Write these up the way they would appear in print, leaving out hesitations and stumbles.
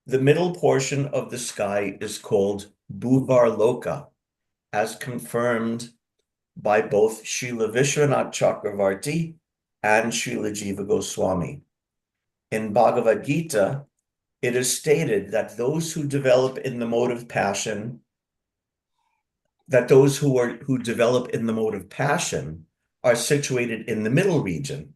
The middle portion of the sky is called Bhuvarloka, as confirmed by both Srila Vishwanath Chakravarti and Srila Jiva Goswami. In Bhagavad Gita, it is stated that those who develop in the mode of passion, are situated in the middle region.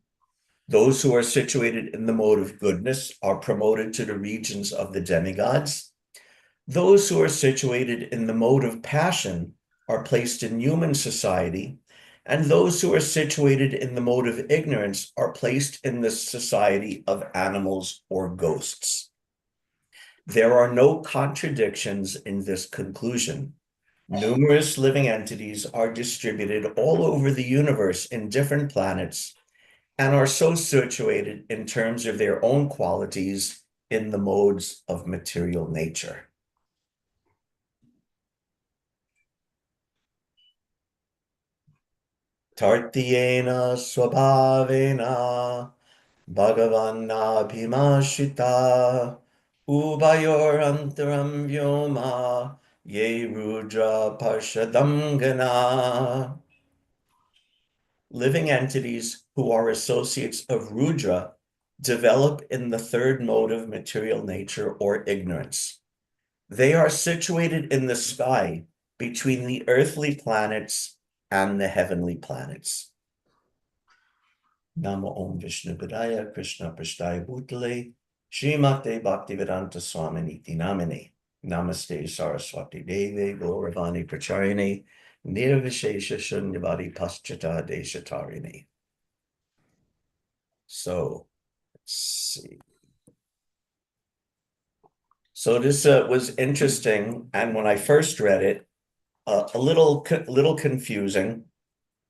Those who are situated in the mode of goodness are promoted to the regions of the demigods. Those who are situated in the mode of passion are placed in human society, and those who are situated in the mode of ignorance are placed in the society of animals or ghosts. There are no contradictions in this conclusion. Numerous living entities are distributed all over the universe in different planets and are so situated in terms of their own qualities in the modes of material nature. Tartyena swabhavena bhagavanna bhimashita ubayor antaram vyoma ye rudra parshadam gana. Living entities who are associates of Rudra develop in the third mode of material nature or ignorance. They are situated in the sky between the earthly planets and the heavenly planets. Namo Om Vishnu Padaya Krishna Prasthaya Bhutale Srimate Bhaktivedanta Swaminiti Namine Namaste Saraswati Deve Gauravani Pracharine Nirvishesha Shunyavadi Paschata Deshatarine. So, let's see. So this was interesting, and when I first read it, a little confusing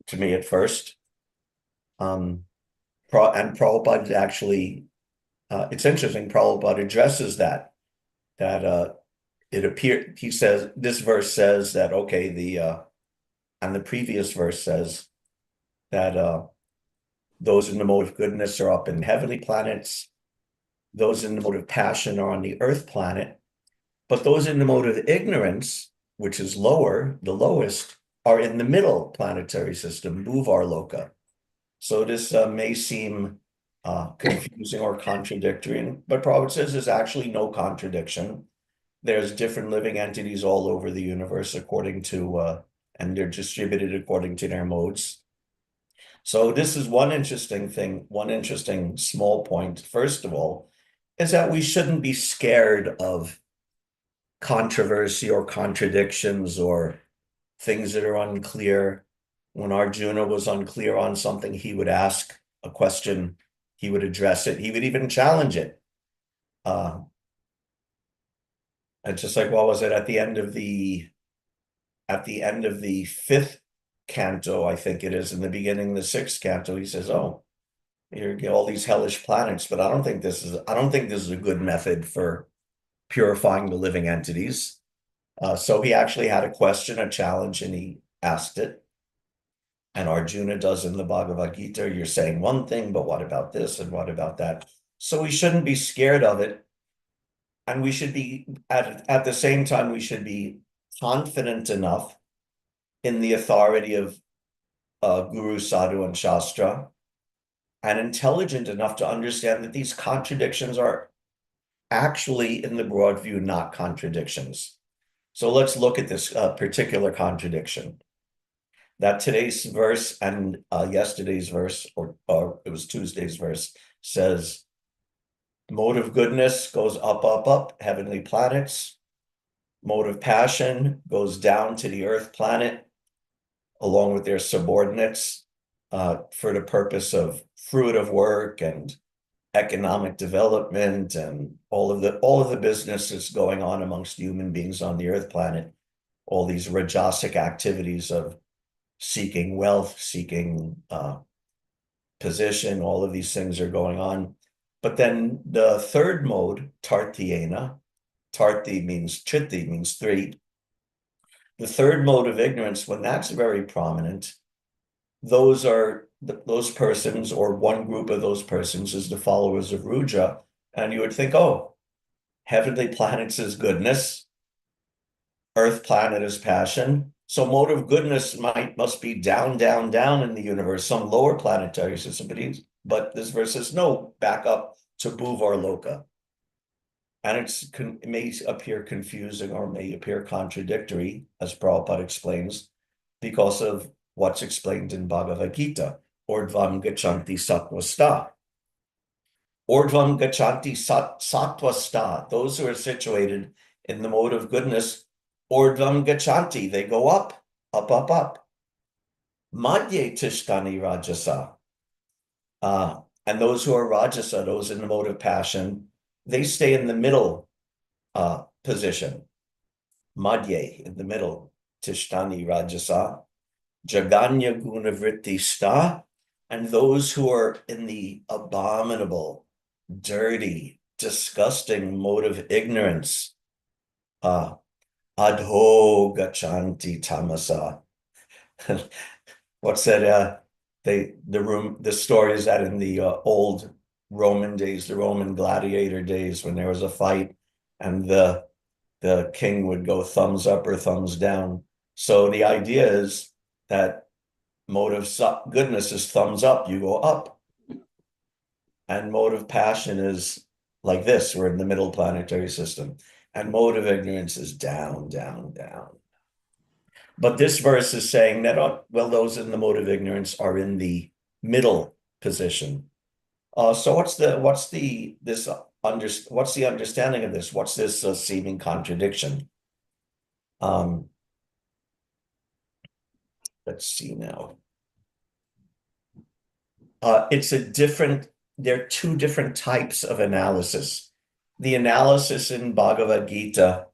to me at first. And Prabhupada actually, it's interesting. Prabhupada addresses that it appeared. He says this verse says that and the previous verse says that those in the mode of goodness are up in heavenly planets. Those in the mode of passion are on the earth planet, but those in the mode of ignorance, which is lower, the lowest, are in the middle planetary system, Bhuvarloka. So this may seem confusing or contradictory, but Prabhupada says there's actually no contradiction. There's different living entities all over the universe according to, and they're distributed according to their modes. So this is one interesting thing, one interesting small point, first of all, is that we shouldn't be scared of controversy or contradictions or things that are unclear. When Arjuna was unclear on something, he would ask a question, he would address it, he would even challenge it. It's just like, what was it, at the end of the fifth canto, I think it is, in the beginning of the sixth canto, he says, oh, you get all these hellish planets, but I don't think this is a good method for purifying the living entities. So he actually had a question, a challenge, and he asked it. And Arjuna does in the Bhagavad Gita, you're saying one thing, but what about this and what about that? So we shouldn't be scared of it. And we should be, at the same time, we should be confident enough in the authority of Guru, Sadhu, and Shastra, and intelligent enough to understand that these contradictions are actually, in the broad view, not contradictions. So let's look at this particular contradiction. That today's verse and yesterday's verse, or it was Tuesday's verse, says, mode of goodness goes up, up, up, heavenly planets. Mode of passion goes down to the earth planet, along with their subordinates, for the purpose of fruitive work and economic development and all of the businesses going on amongst human beings on the earth planet, all these rajasic activities of seeking wealth, seeking position, all of these things are going on. But then the third mode, Tartyena, Tarthi means Chitti, means three. The third mode of ignorance, when that's very prominent, those persons, or one group of those persons, is the followers of Rudra. And you would think, oh, Heavenly planets is goodness. Earth planet is passion. So mode of goodness must be down, down, down in the universe, some lower planetary system. But this verse says, no, back up to Bhuvar Loka. And it may appear confusing or may appear contradictory, as Prabhupada explains, because of what's explained in Bhagavad Gita, Ordvam Gachanti Sattvasta. Ordvam Gachanti Sattvasta, those who are situated in the mode of goodness, Ordvam Gachanti, they go up, up, up, up. Madhye Tishtani Rajasa. And those who are Rajasa, those in the mode of passion, they stay in the middle position. Madhye, in the middle. Tishtani Rajasa. Jaganya Gunavritti Sta. And those who are in the abominable, dirty, disgusting mode of ignorance. Adho Gachanti Tamasa. What's that? The story is that in the old Roman days, the Roman gladiator days, when there was a fight and the king would go thumbs up or thumbs down. So the idea is that mode of goodness is thumbs up, you go up. And mode of passion is like this, we're in the middle planetary system. And mode of ignorance is down, down, down. But this verse is saying that, well, those in the mode of ignorance are in the middle position. So what's the understanding of this? What's this seeming contradiction? Let's see now. There are two different types of analysis. The analysis in Bhagavad Gita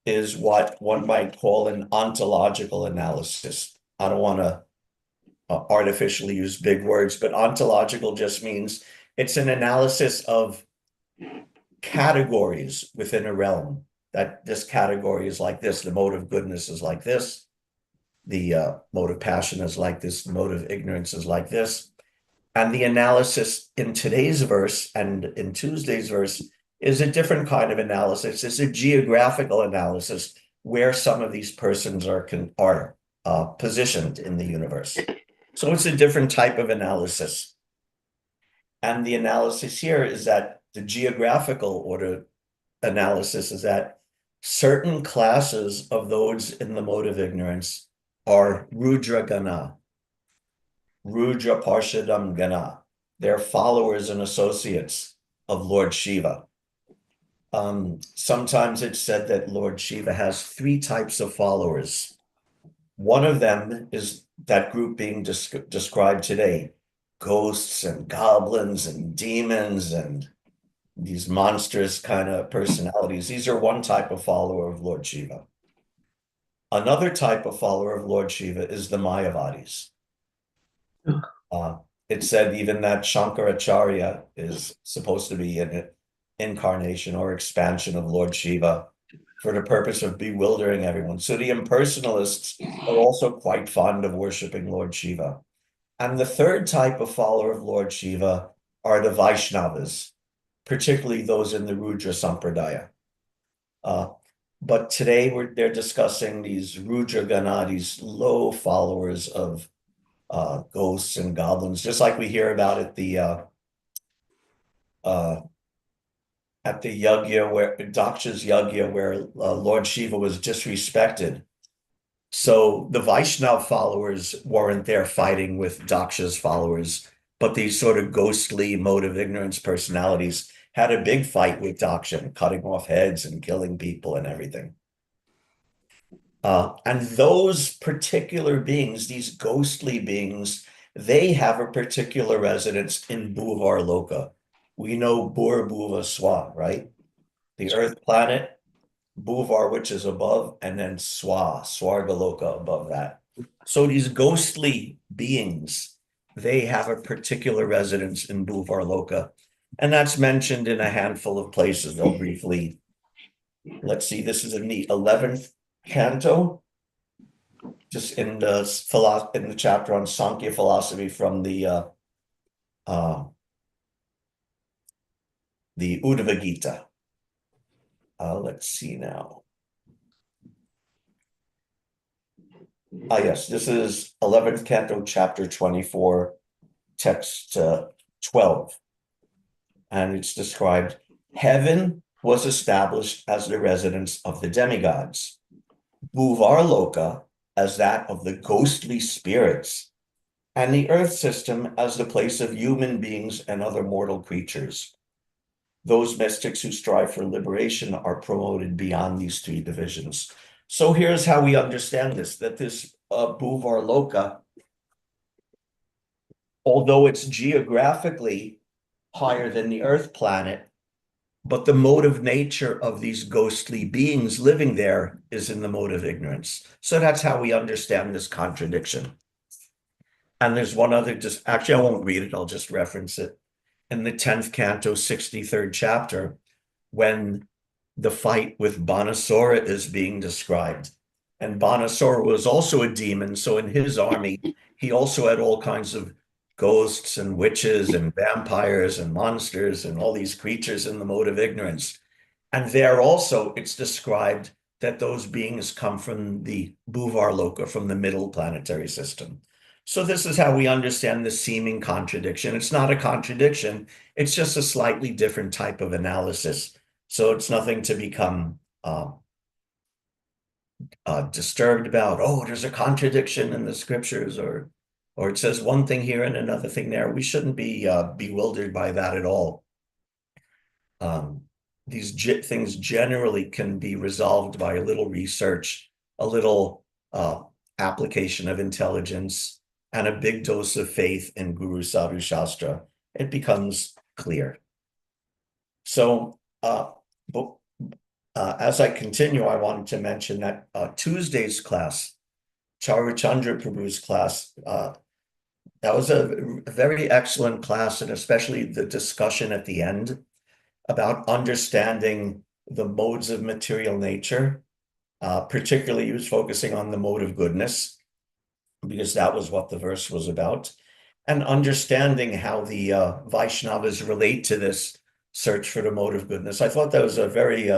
is what one might call an ontological analysis. I don't want to artificially use big words, but ontological just means it's an analysis of categories within a realm, that this category is like this, the mode of goodness is like this, the mode of passion is like this, the mode of ignorance is like this. And the analysis in today's verse and in Tuesday's verse is a different kind of analysis. It's a geographical analysis where some of these persons are positioned in the universe. So it's a different type of analysis. And the analysis here is that the geographical order analysis is that certain classes of those in the mode of ignorance are Rudra Gana, Rudra Parshadam Gana. They're followers and associates of Lord Shiva. Sometimes it's said that Lord Shiva has three types of followers. One of them is that group being described today, ghosts and goblins and demons and these monstrous kind of personalities. These are one type of follower of Lord Shiva. Another type of follower of Lord Shiva is the Mayavadis. It said even that Shankaracharya is supposed to be an incarnation or expansion of Lord Shiva for the purpose of bewildering everyone. So the impersonalists are also quite fond of worshiping Lord Shiva. And the third type of follower of Lord Shiva are the Vaishnavas, particularly those in the Rudra Sampradaya. But today they're discussing these Rudra Gana, these low followers of ghosts and goblins, just like we hear about at the yagya, where Daksha's yagya, where Lord Shiva was disrespected. So the Vaishnav followers weren't there fighting with Daksha's followers, but these sort of ghostly mode of ignorance personalities had a big fight with Daksha, cutting off heads and killing people and everything. And those particular beings, these ghostly beings, they have a particular residence in Bhuvar Loka. We know Bur Bhuva Swa, right? The Earth planet, Bhuvar, which is above, and then Swa, Swargaloka above that. So these ghostly beings, they have a particular residence in Bhuvar Loka. And that's mentioned in a handful of places. They'll briefly, let's see, this is in the 11th canto, just in the chapter on Sankhya philosophy from the Uddhava Gita. Let's see now. Yes, this is 11th Canto, chapter 24, text 12. And it's described, heaven was established as the residence of the demigods, Bhuvarloka as that of the ghostly spirits, and the earth system as the place of human beings and other mortal creatures. Those mystics who strive for liberation are promoted beyond these three divisions. So here's how we understand this, that this Bhuvarloka, although it's geographically higher than the Earth planet, but the mode of nature of these ghostly beings living there is in the mode of ignorance. So that's how we understand this contradiction. And there's one other, actually, I won't read it, I'll just reference it. In the 10th canto, 63rd chapter, when the fight with Banasura is being described. And Banasura was also a demon, so in his army, he also had all kinds of ghosts and witches and vampires and monsters and all these creatures in the mode of ignorance. And there also it's described that those beings come from the Bhuvarloka, from the middle planetary system. So this is how we understand the seeming contradiction. It's not a contradiction, it's just a slightly different type of analysis. So it's nothing to become disturbed about. Oh, there's a contradiction in the scriptures, or it says one thing here and another thing there. We shouldn't be bewildered by that at all. These things generally can be resolved by a little research, a little application of intelligence, and a big dose of faith in Guru Sadhu Shastra. It becomes clear. So, as I continue, I wanted to mention that Tuesday's class, Charachandra Prabhu's class, that was a very excellent class, and especially the discussion at the end about understanding the modes of material nature. Particularly, he was focusing on the mode of goodness, because that was what the verse was about, and understanding how the Vaishnavas relate to this search for the mode of goodness. I thought that was a very,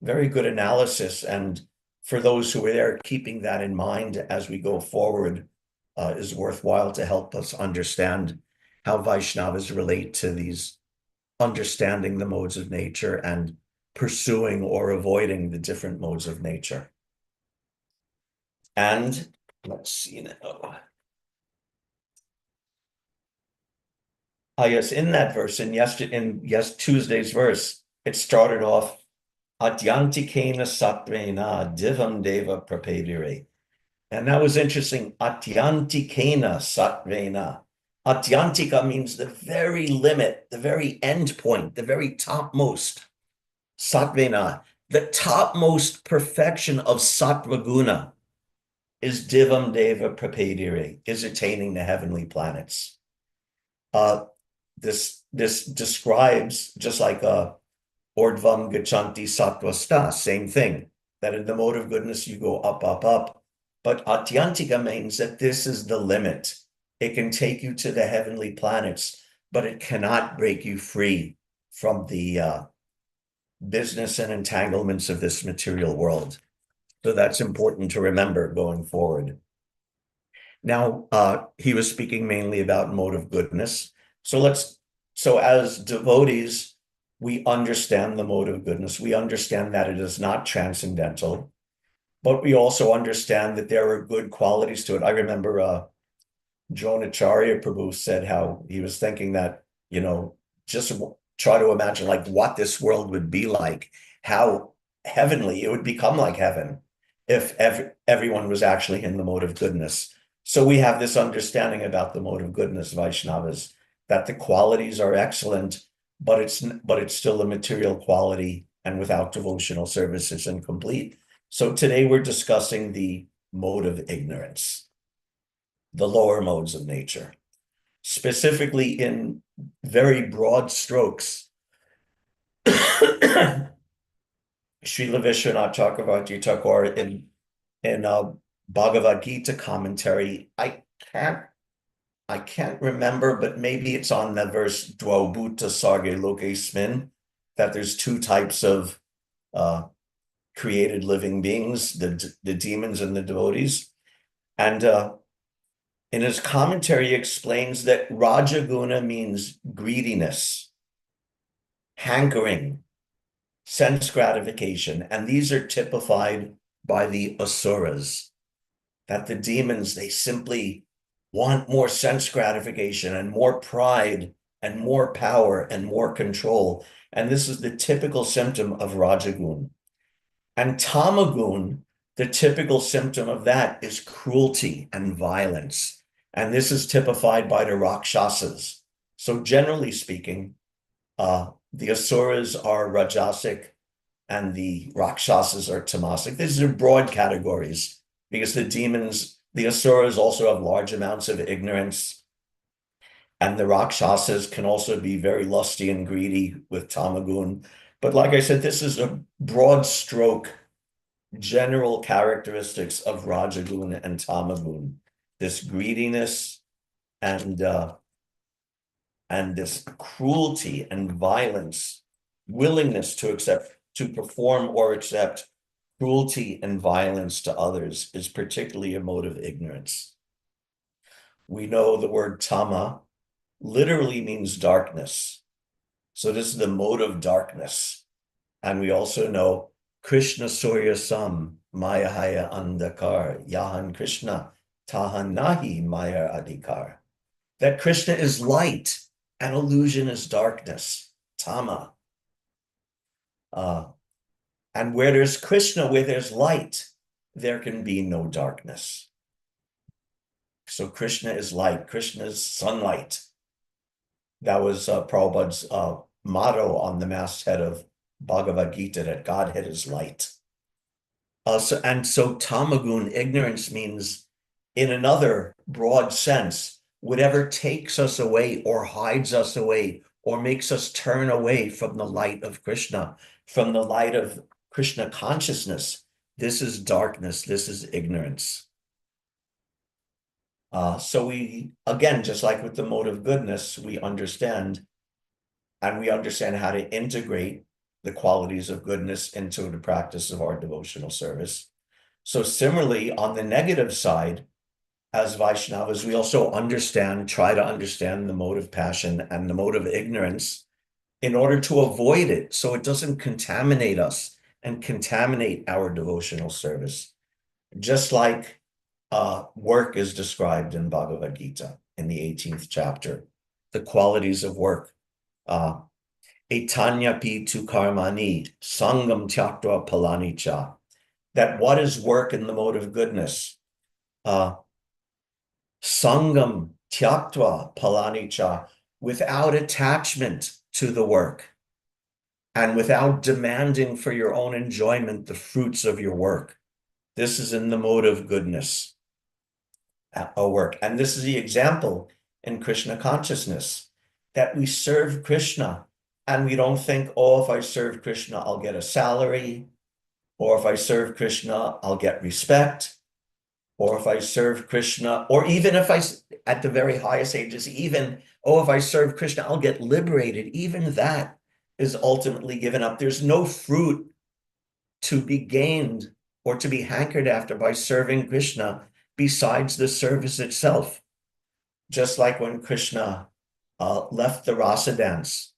very good analysis, and for those who are there, keeping that in mind as we go forward is worthwhile to help us understand how Vaishnavas relate to these, understanding the modes of nature and pursuing or avoiding the different modes of nature. And let's see now. Yes, in that verse, in Tuesday's verse, it started off, Atyantikena satvena divam deva prapedire. And that was interesting. Atyantikena satvena. Atyantika means the very limit, the very end point, the very topmost. Satvena, the topmost perfection of sattva guna is divam deva prapedire, is attaining the heavenly planets. This describes, just like Ordvam Gachanti Sattvasta, same thing, that in the mode of goodness you go up, up, up. But Atyantika means that this is the limit. It can take you to the heavenly planets, but it cannot break you free from the business and entanglements of this material world. So that's important to remember going forward. Now, he was speaking mainly about mode of goodness. So as devotees, we understand the mode of goodness. We understand that it is not transcendental, but we also understand that there are good qualities to it. I remember Jonah Acharya Prabhu said how he was thinking that, just try to imagine like what this world would be like, how heavenly it would become, like heaven, if everyone was actually in the mode of goodness. So we have this understanding about the mode of goodness, Vaishnavas, that the qualities are excellent, but it's still a material quality, and without devotional service, it's incomplete. So today we're discussing the mode of ignorance, the lower modes of nature, specifically in very broad strokes. Srila Vishwanath Chakravarti Thakur in Bhagavad Gita commentary, I can't remember, but maybe it's on the verse Dvau Bhuta Sarge Lokesmin, that there's two types of created living beings, the demons and the devotees. And in his commentary, he explains that Rajaguna means greediness, hankering, sense gratification. And these are typified by the asuras, that the demons, they simply want more sense gratification and more pride and more power and more control. And this is the typical symptom of Rajagun. And Tamagun, the typical symptom of that is cruelty and violence. And this is typified by the Rakshasas. So generally speaking, the Asuras are Rajasic and the Rakshasas are Tamasic. These are broad categories because the demons, the Asuras also have large amounts of ignorance. And the Rakshasas can also be very lusty and greedy with Tamagun. But like I said, this is a broad stroke, general characteristics of Rajagun and Tamagun. This greediness and this cruelty and violence, willingness to perform or accept cruelty and violence to others is particularly a mode of ignorance. We know the word tama literally means darkness. So this is the mode of darkness. And we also know Krishna Surya Sam, Mayahaya Andakar, Yahan Krishna, Tahan Nahi Maya Adhikar. That Krishna is light and illusion is darkness, tama. And where there's Krishna, where there's light, there can be no darkness. So Krishna is light, Krishna is sunlight. That was Prabhupada's motto on the masthead of Bhagavad Gita, that Godhead is light. So Tamagun, ignorance, means, in another broad sense, whatever takes us away or hides us away or makes us turn away from the light of Krishna, from the light of Krishna consciousness. This is darkness, this is ignorance. So we, again, just like with the mode of goodness, we understand how to integrate the qualities of goodness into the practice of our devotional service. So similarly, on the negative side, as Vaishnavas, we also try to understand the mode of passion and the mode of ignorance in order to avoid it, so it doesn't contaminate us and contaminate our devotional service. Just like work is described in Bhagavad Gita in the 18th chapter, the qualities of work. Etanyapi tu karmani, sangam tyaktva palani cha. That what is work in the mode of goodness? Sangam tyaktva palani cha, without attachment to the work and without demanding for your own enjoyment the fruits of your work. This is in the mode of goodness, a work. And this is the example in Krishna consciousness, that we serve Krishna and we don't think, oh, if I serve Krishna, I'll get a salary, or if I serve Krishna, I'll get respect, or if I serve Krishna, or even if at the very highest ages, even, oh, if I serve Krishna, I'll get liberated. Even that is ultimately given up. There's no fruit to be gained or to be hankered after by serving Krishna besides the service itself. Just like when Krishna left the rasa dance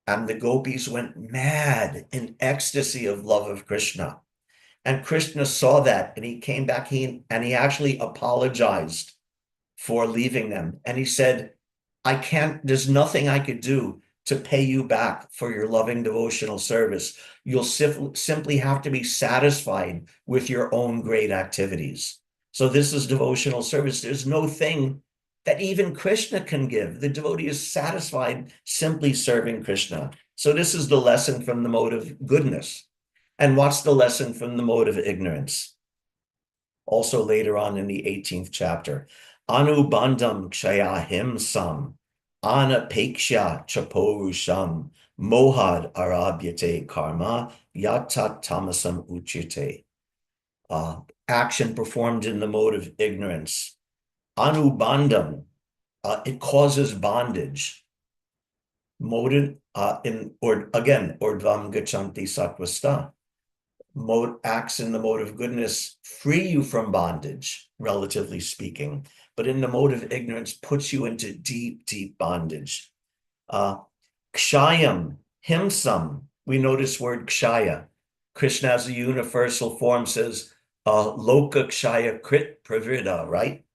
and the gopis went mad in ecstasy of love of Krishna. And Krishna saw that and he came back and he actually apologized for leaving them. And he said, there's nothing I could do to pay you back for your loving devotional service. You'll simply have to be satisfied with your own great activities. So this is devotional service. There's no thing that even Krishna can give. The devotee is satisfied simply serving Krishna. So this is the lesson from the mode of goodness. And what's the lesson from the mode of ignorance? Also later on in the 18th chapter, Anubandham kshaya himsam, anapeksha chaporusham, mohad arabhyate karma, yatat tamasam uchyate. Action performed in the mode of ignorance. Anubandham, it causes bondage. Mode or again, urdhvam gachanti sattvasta. Acts in the mode of goodness free you from bondage, relatively speaking, but in the mode of ignorance puts you into deep, deep bondage. Kshayam, himsam, we notice word kshaya. Krishna as a universal form says, loka kshaya krit pravrida, right?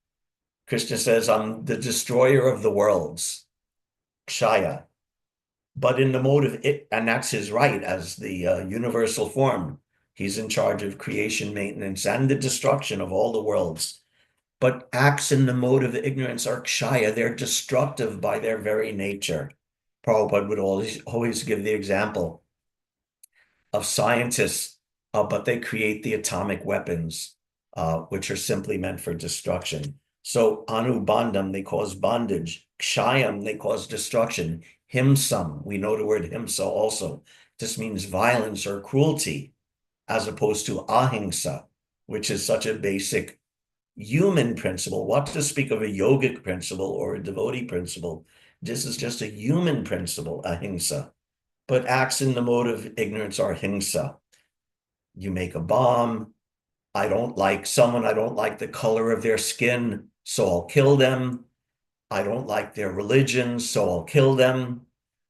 Krishna says, I'm the destroyer of the worlds, kshaya. But in the mode of it, and that's his right as the universal form. He's in charge of creation, maintenance, and the destruction of all the worlds. But acts in the mode of ignorance are kshaya. They're destructive by their very nature. Prabhupada would always give the example of scientists, but they create the atomic weapons, which are simply meant for destruction. So anubandham, they cause bondage. Kshayam, they cause destruction. Himsam, we know the word himsa also. This means violence or cruelty, as opposed to ahimsa, which is such a basic human principle. What to speak of a yogic principle or a devotee principle? This is just a human principle, ahimsa. But acts in the mode of ignorance are himsa. You make a bomb. I don't like someone. I don't like the color of their skin, so I'll kill them. I don't like their religion, so I'll kill them.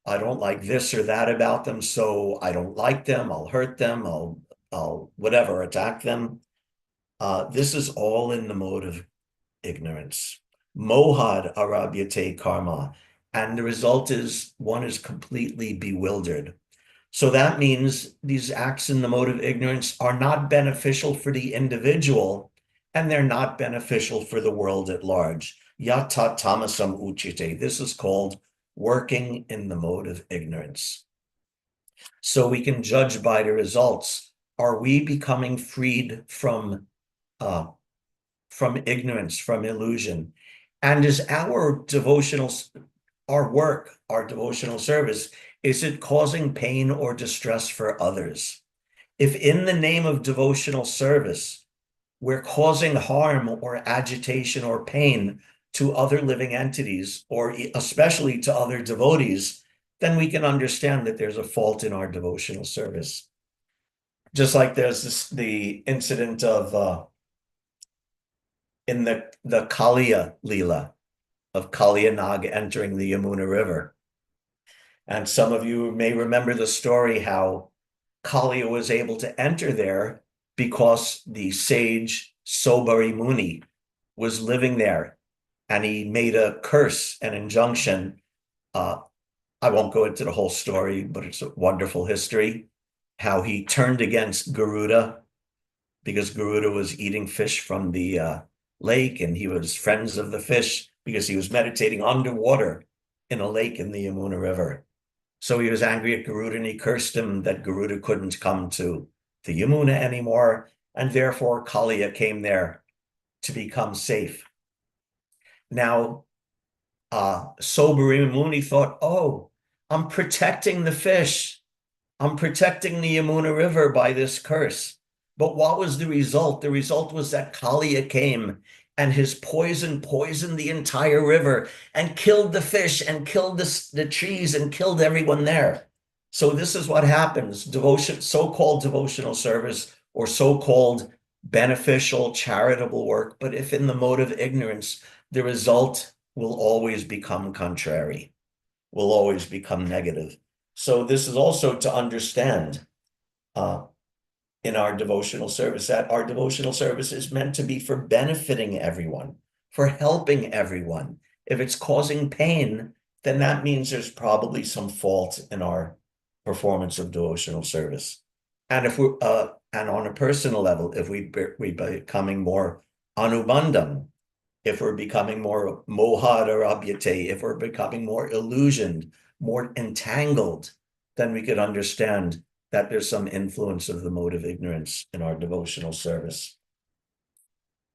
I don't like this or that about them, so I don't like them. I'll hurt them. I'll whatever, attack them. This is all in the mode of ignorance. Mohad arabhyate karma. And the result is one is completely bewildered. So that means these acts in the mode of ignorance are not beneficial for the individual, and they're not beneficial for the world at large. Yata tamasam uchite. This is called working in the mode of ignorance. So we can judge by the results. Are we becoming freed from ignorance, from illusion? And is our work, our devotional service, is it causing pain or distress for others? If in the name of devotional service, we're causing harm or agitation or pain to other living entities, or especially to other devotees, then we can understand that there's a fault in our devotional service. Just like there's the incident of in the Kaliya Leela of Kaliya Nag entering the Yamuna River. And some of you may remember the story how Kaliya was able to enter there because the sage Sobari Muni was living there, and he made a curse, an injunction. I won't go into the whole story, but it's a wonderful history, how he turned against Garuda because Garuda was eating fish from the lake, and he was friends of the fish because he was meditating underwater in a lake in the Yamuna River. So he was angry at Garuda, and he cursed him that Garuda couldn't come to the Yamuna anymore, and therefore Kaliya came there to become safe. Now, Sobari Muni thought, oh, I'm protecting the fish. I'm protecting the Yamuna River by this curse. But what was the result? The result was that Kaliya came, and his poison poisoned the entire river and killed the fish and killed the trees and killed everyone there. So this is what happens. So-called devotional service or so-called beneficial charitable work, but if in the mode of ignorance, the result will always become contrary, will always become negative. So this is also to understand in our devotional service, that our devotional service is meant to be for benefiting everyone, for helping everyone. If it's causing pain, then that means there's probably some fault in our performance of devotional service. And if we're and on a personal level, if we're becoming more anubandham, if we're becoming more mohad or abhyate, if we're becoming more illusioned, more entangled, then we could understand that there's some influence of the mode of ignorance in our devotional service.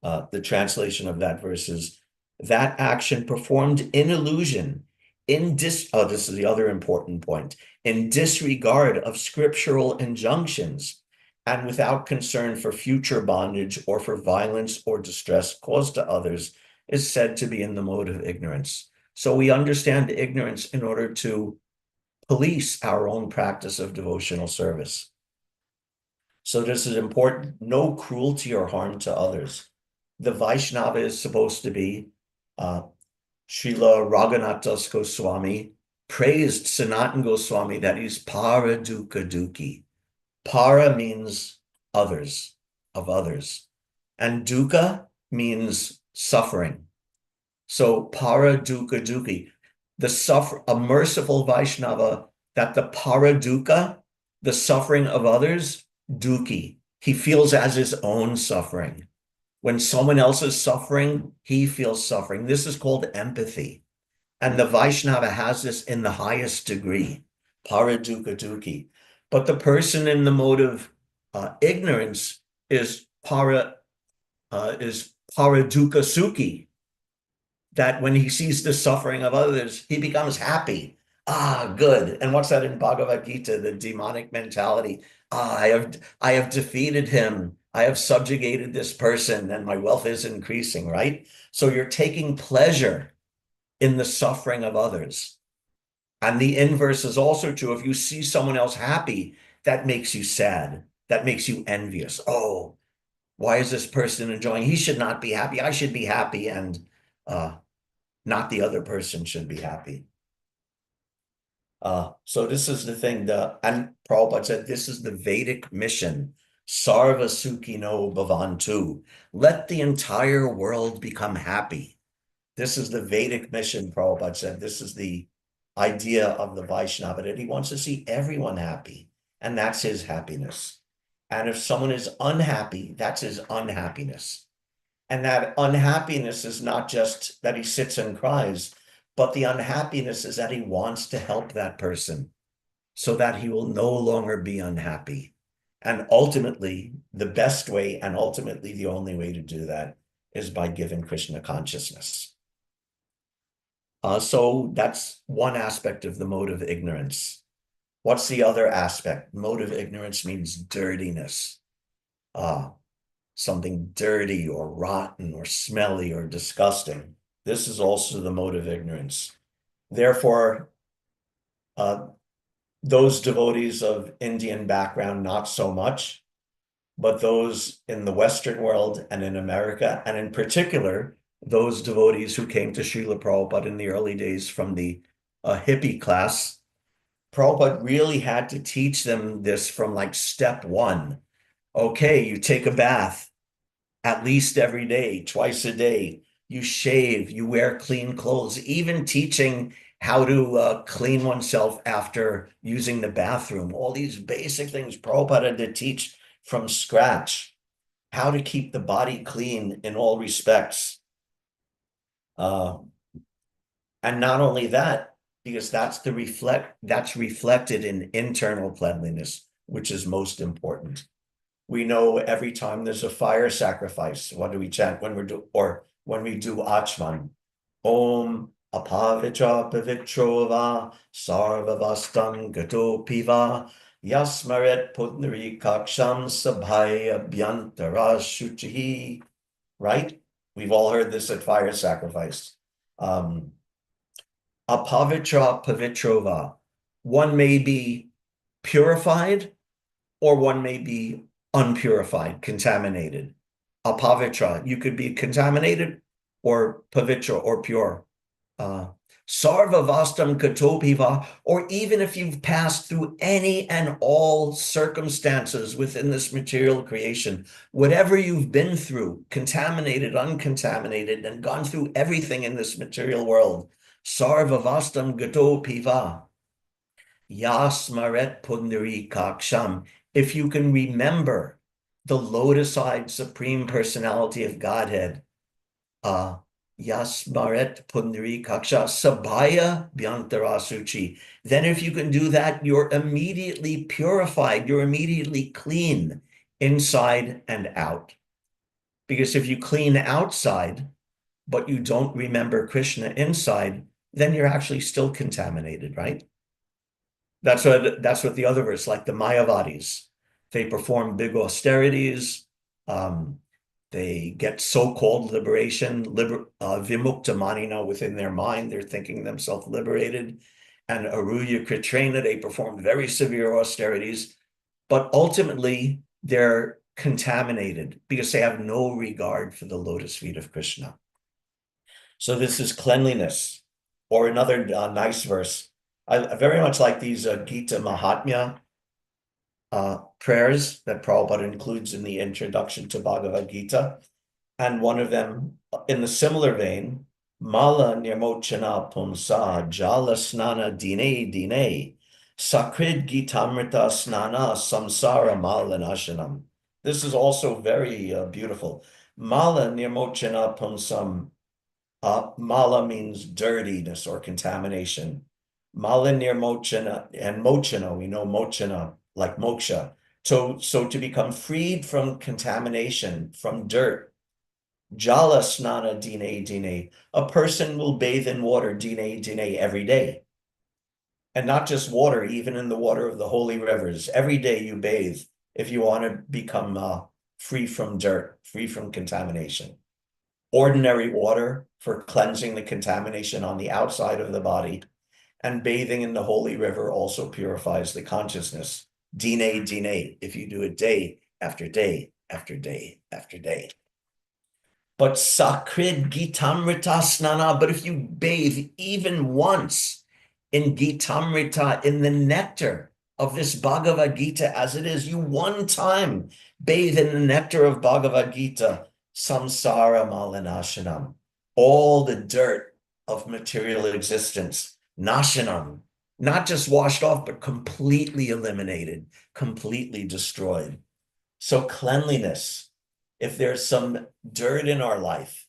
The translation of that verse is, that action performed in illusion, this is the other important point, in disregard of scriptural injunctions, and without concern for future bondage or for violence or distress caused to others, is said to be in the mode of ignorance. So we understand ignorance in order to police our own practice of devotional service. So this is important. No cruelty or harm to others. The Vaishnava is supposed to be, Srila Raghunath Goswami praised Sanatan Goswami that he's para dukkha dukhi. Para means others, of others. And dukkha means suffering. So para dukkha dukhi, a merciful Vaishnava, that the para dukkha, the suffering of others, dukhi, he feels as his own suffering. When someone else is suffering, he feels suffering. This is called empathy. And the Vaishnava has this in the highest degree, para dukkha dukhi. But the person in the mode of ignorance is para dukkha sukhi, that when he sees the suffering of others, he becomes happy. Ah, good. And what's that in Bhagavad Gita, the demonic mentality? Ah, I have defeated him. I have subjugated this person and my wealth is increasing, right? So you're taking pleasure in the suffering of others. And the inverse is also true. If you see someone else happy, that makes you sad. That makes you envious. Oh, why is this person enjoying? He should not be happy. I should be happy. And not the other person should be happy. So this is the thing, and Prabhupada said, this is the Vedic mission. Sarva Sukhino Bhavantu. Let the entire world become happy. This is the Vedic mission, Prabhupada said. This is the idea of the Vaishnava, that he wants to see everyone happy, and that's his happiness. And if someone is unhappy, that's his unhappiness. And that unhappiness is not just that he sits and cries, but the unhappiness is that he wants to help that person so that he will no longer be unhappy. And ultimately, the best way and ultimately the only way to do that is by giving Krishna consciousness. So that's one aspect of the mode of ignorance. What's the other aspect? Mode of ignorance means dirtiness. Something dirty or rotten or smelly or disgusting. This is also the mode of ignorance. Therefore, those devotees of Indian background, not so much, but those in the Western world and in America, and in particular, those devotees who came to Srila Prabhupada in the early days from the hippie class, Prabhupada really had to teach them this from like step one. Okay, you take a bath at least every day, twice a day. You shave, you wear clean clothes, even teaching how to clean oneself after using the bathroom. All these basic things Prabhupada had to teach from scratch, how to keep the body clean in all respects. And not only that, because that's reflected in internal cleanliness, which is most important. We know every time there's a fire sacrifice, what do we chant when we do Achman? Om apavitra pavitrova sarvavastam gato piva yasmaret putnari kaksham sabhaya bhyantara shuchihi. Right? We've all heard this at fire sacrifice. Apavitra pavitrova. One may be purified or one may be unpurified, contaminated. Apavitra, you could be contaminated or pavitra or pure. Sarva vastam katopiva, or even if you've passed through any and all circumstances within this material creation, whatever you've been through, contaminated, uncontaminated, and gone through everything in this material world, sarva vastam katopiva, yasmaret pundari kaksham. If you can remember the lotus-eyed Supreme Personality of Godhead, Yasmaret Pundari Kaksha Sabhaya Bhyantarasuchi, then if you can do that, you're immediately purified, you're immediately clean inside and out. Because if you clean outside, but you don't remember Krishna inside, then you're actually still contaminated, right? That's what the other verse, like the Mayavadis, they perform big austerities. They get so-called liberation, vimukta manina within their mind. They're thinking themselves liberated. and Aruya Kritrena, they performed very severe austerities, but ultimately they're contaminated because they have no regard for the lotus feet of Krishna. So this is cleanliness. Or another nice verse. I very much like these Gita Mahatmya prayers that Prabhupada includes in the introduction to Bhagavad Gita. And one of them, in the similar vein, Mala Nirmochana Pumsa Jala Snana Dine Dine Sakrid Gitamrita Snana Samsara Malanashanam. This is also very beautiful. Mala Nirmochana Pumsam. Mala means dirtiness or contamination. Mala nirmochana and mochana, we know mochana, like moksha. So to become freed from contamination, from dirt, jala snana dine dine, a person will bathe in water dine dine every day. And not just water, even in the water of the holy rivers. Every day you bathe if you want to become free from dirt, free from contamination. Ordinary water for cleansing the contamination on the outside of the body, and bathing in the holy river also purifies the consciousness. Dine, dine, if you do it day after day after day after day. But sakrid gitamrita snana, but if you bathe even once in gitamrita, in the nectar of this Bhagavad Gita as it is, you one time bathe in the nectar of Bhagavad Gita, samsara malanashanam, all the dirt of material existence, nashanam, not just washed off, but completely eliminated, completely destroyed. So cleanliness, if there's some dirt in our life,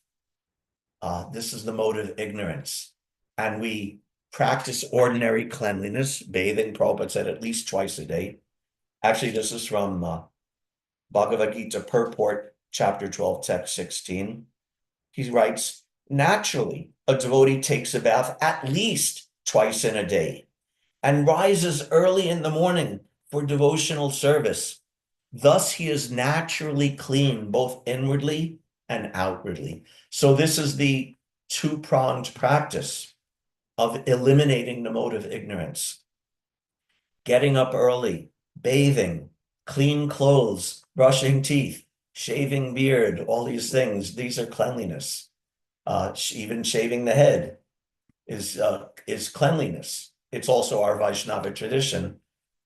this is the mode of ignorance. And we practice ordinary cleanliness, bathing, Prabhupada said, at least twice a day. Actually, this is from Bhagavad Gita Purport, chapter 12, text 16. He writes, naturally, a devotee takes a bath at least twice in a day and rises early in the morning for devotional service. Thus, he is naturally clean, both inwardly and outwardly. So this is the two-pronged practice of eliminating the mode of ignorance. Getting up early, bathing, clean clothes, brushing teeth, shaving beard, all these things, these are cleanliness. Even shaving the head is cleanliness. It's also our Vaishnava tradition,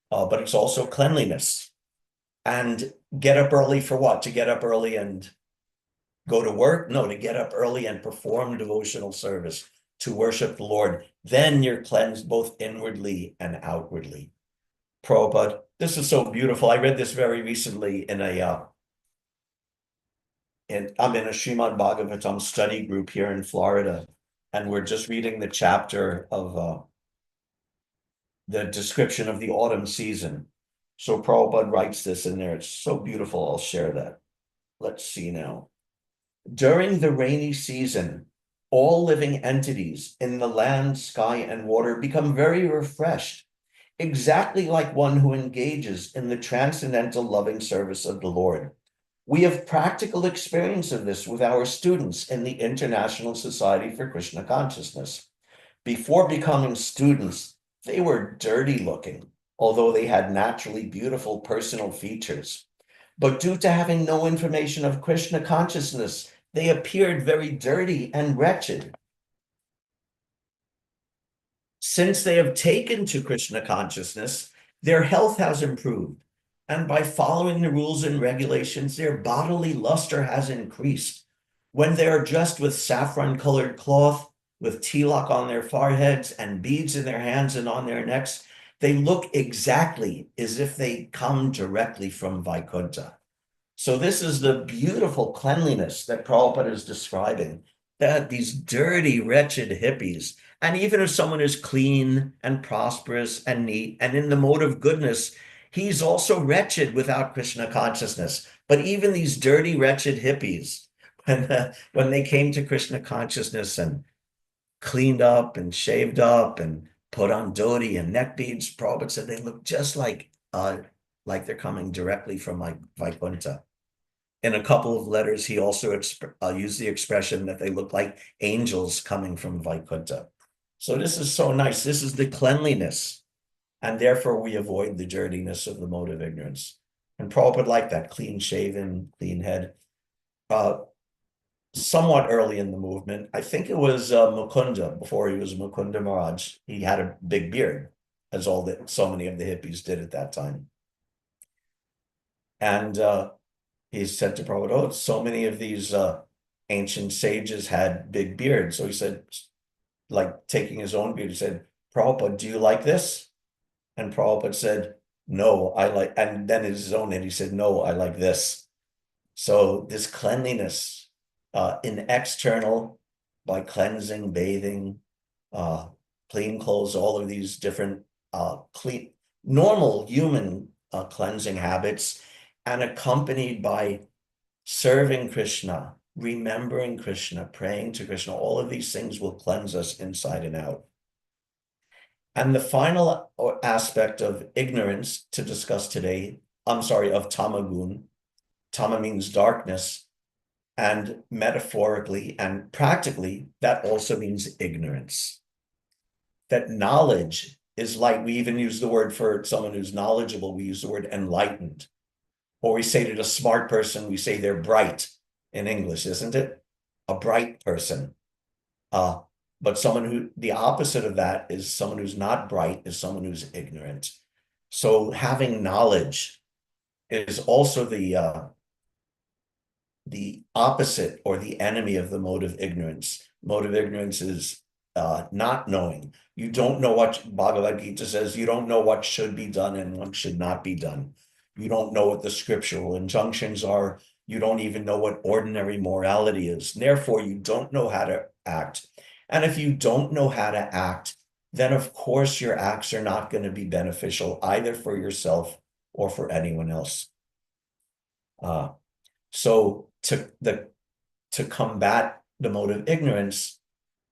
but it's also cleanliness. And get up early for what? To get up early and go to work? No, to get up early and perform devotional service, to worship the Lord. Then you're cleansed both inwardly and outwardly. Prabhupada, this is so beautiful. I read this very recently in I'm in a Srimad Bhagavatam study group here in Florida, and we're just reading the chapter of the description of the autumn season. So Prabhupada writes this in there. It's so beautiful. I'll share that. Let's see now. During the rainy season, all living entities in the land, sky, and water become very refreshed, exactly like one who engages in the transcendental loving service of the Lord. We have practical experience of this with our students in the International Society for Krishna Consciousness. Before becoming students, they were dirty looking, although they had naturally beautiful personal features. But due to having no information of Krishna consciousness, they appeared very dirty and wretched. Since they have taken to Krishna consciousness, their health has improved. And by following the rules and regulations, their bodily luster has increased. When they are dressed with saffron-colored cloth, with tilak on their foreheads and beads in their hands and on their necks, they look exactly as if they come directly from Vaikuntha. So this is the beautiful cleanliness that Prabhupada is describing, that these dirty, wretched hippies, and even if someone is clean and prosperous and neat and in the mode of goodness, he's also wretched without Krishna consciousness. But even these dirty, wretched hippies, when they came to Krishna consciousness and cleaned up and shaved up and put on dhoti and neck beads, Prabhupada said they look just like they're coming directly from Vaikuntha. In a couple of letters, he also used the expression that they look like angels coming from Vaikuntha. So this is so nice. This is the cleanliness. And therefore we avoid the dirtiness of the mode of ignorance. And Prabhupada liked that, clean shaven, clean head. Somewhat early in the movement, I think it was Mukunda, before he was Mukunda Maharaj. He had a big beard, as so many of the hippies did at that time. And he said to Prabhupada, oh, so many of these ancient sages had big beards. So he said, like taking his own beard, he said, Prabhupada, do you like this? And Prabhupada said, no, I like, and then his own head, he said, no, I like this. So this cleanliness in external, by cleansing, bathing, clean clothes, all of these different clean, normal human cleansing habits, and accompanied by serving Krishna, remembering Krishna, praying to Krishna, all of these things will cleanse us inside and out. And the final aspect of ignorance to discuss today, of tamagun. Tama means darkness, and metaphorically and practically, that also means ignorance. That knowledge is like, we even use the word for someone who's knowledgeable, we use the word enlightened. Or we say to a smart person, we say they're bright in English, isn't it? A bright person. But someone who, the opposite of that is someone who's not bright, is someone who's ignorant. So having knowledge is also the opposite or the enemy of the mode of ignorance. Mode of ignorance is not knowing. You don't know what Bhagavad Gita says. You don't know what should be done and what should not be done. You don't know what the scriptural injunctions are. You don't even know what ordinary morality is. Therefore, you don't know how to act. And if you don't know how to act, then of course your acts are not going to be beneficial either for yourself or for anyone else. So to combat the mode of ignorance,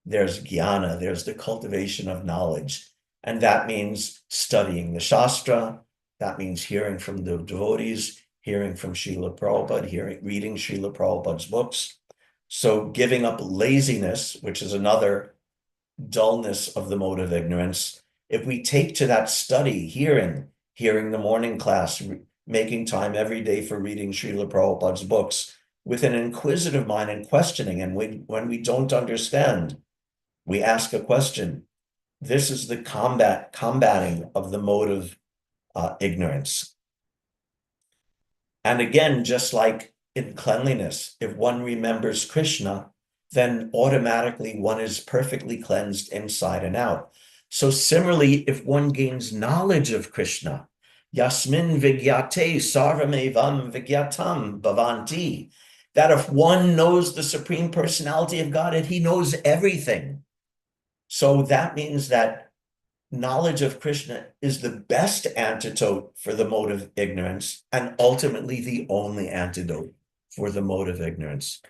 there's jnana, there's the cultivation of knowledge. And that means studying the Shastra, that means hearing from the devotees, hearing from Srila Prabhupada, reading Srila Prabhupada's books. So giving up laziness, which is another dullness of the mode of ignorance, if we take to that study, hearing the morning class, making time every day for reading Srila Prabhupada's books with an inquisitive mind and questioning, and when we don't understand, we ask a question. This is the combating of the mode of ignorance. And again, just like in cleanliness, if one remembers Krishna, then automatically one is perfectly cleansed inside and out. So similarly, if one gains knowledge of Krishna, yasmin vigyate sarvamevam vigyatam bhavanti, that if one knows the Supreme Personality of Godhead, he knows everything. So that means that knowledge of Krishna is the best antidote for the mode of ignorance, and ultimately the only antidote for the mode of ignorance.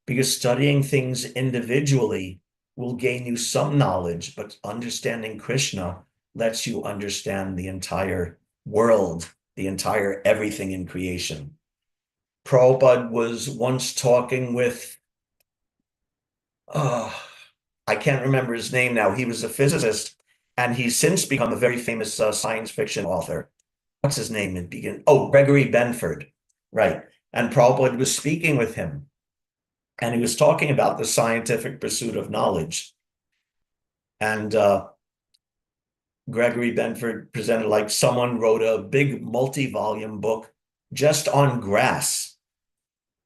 Because studying things individually will gain you some knowledge, but understanding Krishna lets you understand the entire world, the entire everything in creation. Prabhupada was once talking with, I can't remember his name now. He was a physicist, and he's since become a very famous science fiction author. What's his name? Gregory Benford, right? And Prabhupada was speaking with him, and he was talking about the scientific pursuit of knowledge. And Gregory Benford presented like someone wrote a big multi-volume book just on grass,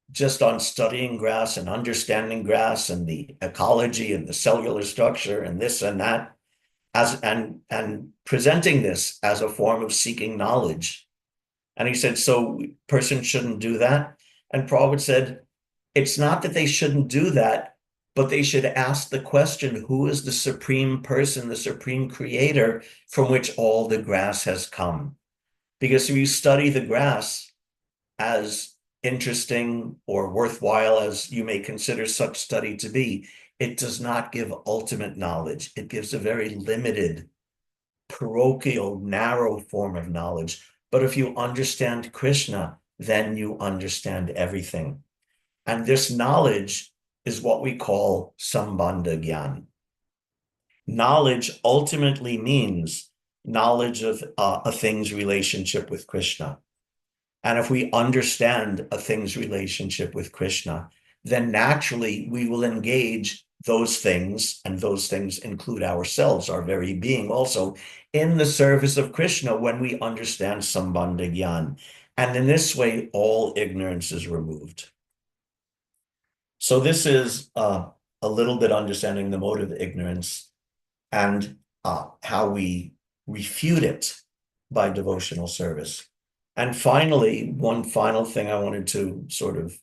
just on studying grass and understanding grass and the ecology and the cellular structure and this and that, and presenting this as a form of seeking knowledge. And he said, so persons shouldn't do that. And Prabhupada said, it's not that they shouldn't do that, but they should ask the question, who is the supreme person, the supreme creator from which all the grass has come? Because if you study the grass, as interesting or worthwhile as you may consider such study to be, it does not give ultimate knowledge. It gives a very limited, parochial, narrow form of knowledge. But if you understand Krishna, then you understand everything. And this knowledge is what we call Sambandha Gyan. Knowledge ultimately means knowledge of a thing's relationship with Krishna. And if we understand a thing's relationship with Krishna, then naturally we will engage those things, and those things include ourselves, our very being also, in the service of Krishna when we understand Sambandha Gyan. And in this way, all ignorance is removed. So this is a little bit understanding the mode of ignorance and how we refute it by devotional service. And finally, one final thing I wanted to sort of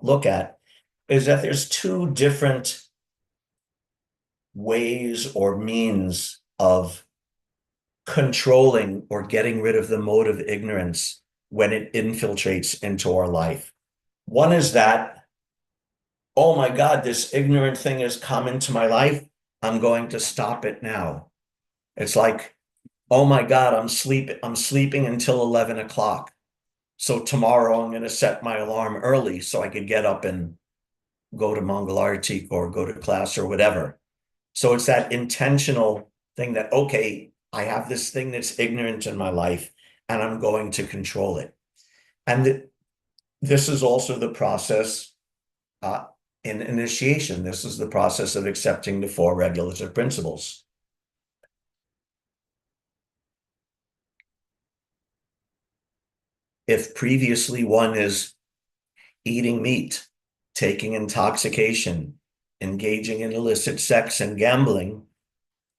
look at is that there's two different ways or means of controlling or getting rid of the mode of ignorance when it infiltrates into our life. One is that, oh my God, this ignorant thing has come into my life. I'm going to stop it now. It's like, oh my God, I'm sleeping until 11 o'clock. So tomorrow I'm going to set my alarm early so I could get up and go to Mangalarti or go to class or whatever. So it's that intentional thing that, okay, I have this thing that's ignorant in my life and I'm going to control it. And this is also the process in initiation. This is the process of accepting the four regulative principles. If previously one is eating meat, taking intoxication, engaging in illicit sex and gambling,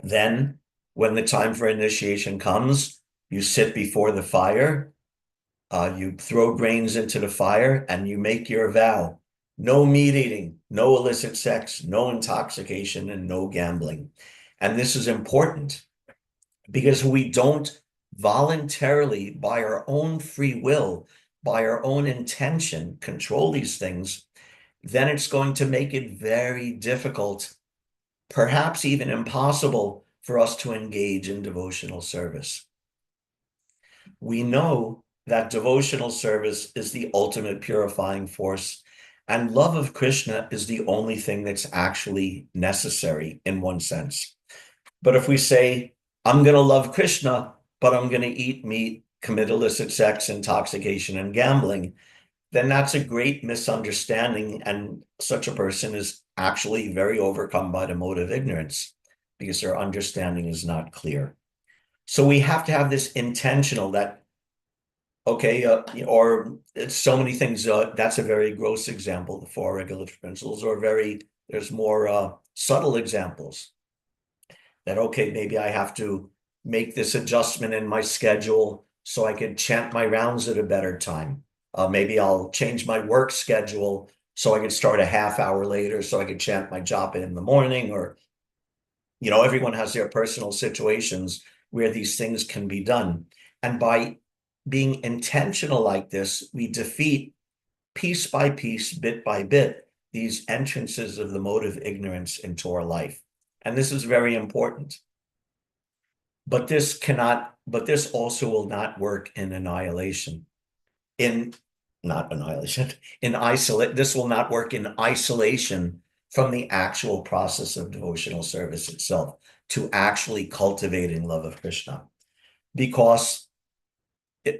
then when the time for initiation comes, you sit before the fire, you throw grains into the fire, and you make your vow. No meat eating, no illicit sex, no intoxication, and no gambling. And this is important because we don't voluntarily, by our own free will, by our own intention, control these things, then it's going to make it very difficult, perhaps even impossible, for us to engage in devotional service. We know that devotional service is the ultimate purifying force, and love of Krishna is the only thing that's actually necessary in one sense. But if we say, I'm going to love Krishna, but I'm going to eat meat, commit illicit sex, intoxication, and gambling, then that's a great misunderstanding. And such a person is actually very overcome by the mode of ignorance because their understanding is not clear. So we have to have this intentional that, okay, or it's so many things. That's a very gross example, the four regulative principles, or there's more subtle examples that, okay, maybe I have to make this adjustment in my schedule so I can chant my rounds at a better time. Maybe I'll change my work schedule so I can start a half hour later so I can chant my japa in the morning. Or, everyone has their personal situations where these things can be done. And by being intentional like this, we defeat piece by piece, bit by bit, these entrances of the mode of ignorance into our life. And this is very important. But this also will not work in annihilation. This will not work in isolation from the actual process of devotional service itself, to actually cultivating love of Krishna. Because,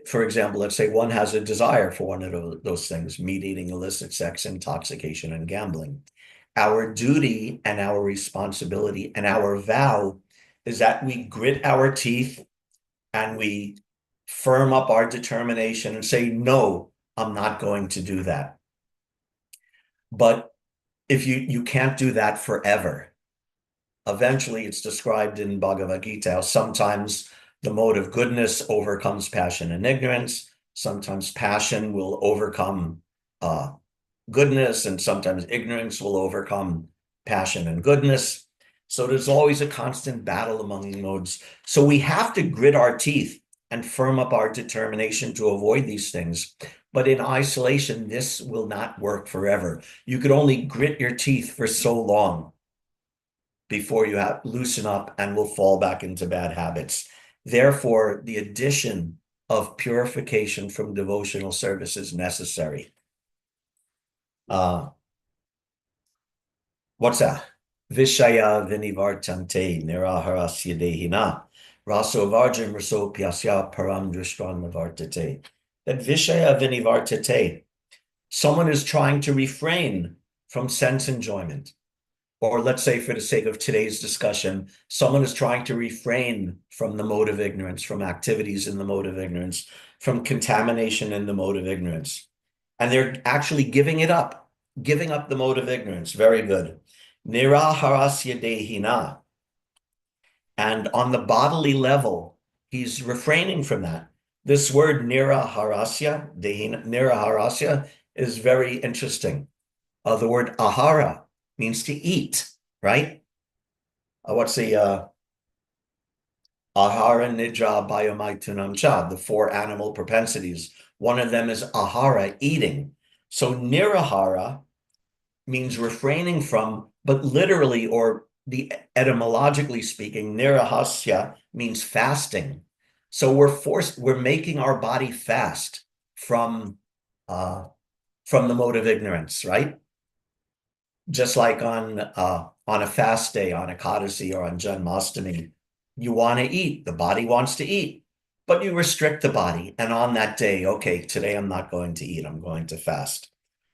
for example, let's say one has a desire for one of those things, meat eating, illicit sex, intoxication, and gambling. Our duty and our responsibility and our vow is that we grit our teeth and we firm up our determination and say, no, I'm not going to do that. But if you can't do that forever. Eventually, it's described in Bhagavad Gita how sometimes the mode of goodness overcomes passion and ignorance. Sometimes passion will overcome goodness, and sometimes ignorance will overcome passion and goodness. So there's always a constant battle among the modes. So we have to grit our teeth and firm up our determination to avoid these things. But in isolation, this will not work forever. You could only grit your teeth for so long before you loosen up and will fall back into bad habits. Therefore, the addition of purification from devotional service is necessary. What's that? Vishaya vinivartante niraharasya dehina. Raso varjam raso pyasya param drishvan navartate. That Vishaya vinivartate, someone is trying to refrain from sense enjoyment. Or let's say, for the sake of today's discussion, someone is trying to refrain from the mode of ignorance, from activities in the mode of ignorance, from contamination in the mode of ignorance. And they're actually giving up the mode of ignorance. Very good. Niraharasya dehina. And on the bodily level, he's refraining from that. This word niraharasya, dehina, niraharasya, is very interesting. The word ahara means to eat, right? What's the ahara, nidra, bhayamaitunam cha, the four animal propensities. One of them is ahara, eating. So nirahara means refraining from, but literally, or the etymologically speaking, nirahasya means fasting. So we're making our body fast from the mode of ignorance, right? Just like on a fast day, on Ekadasi or on Janmashtami, you want to eat, the body wants to eat, but you restrict the body. And on that day, okay, today I'm not going to eat, I'm going to fast.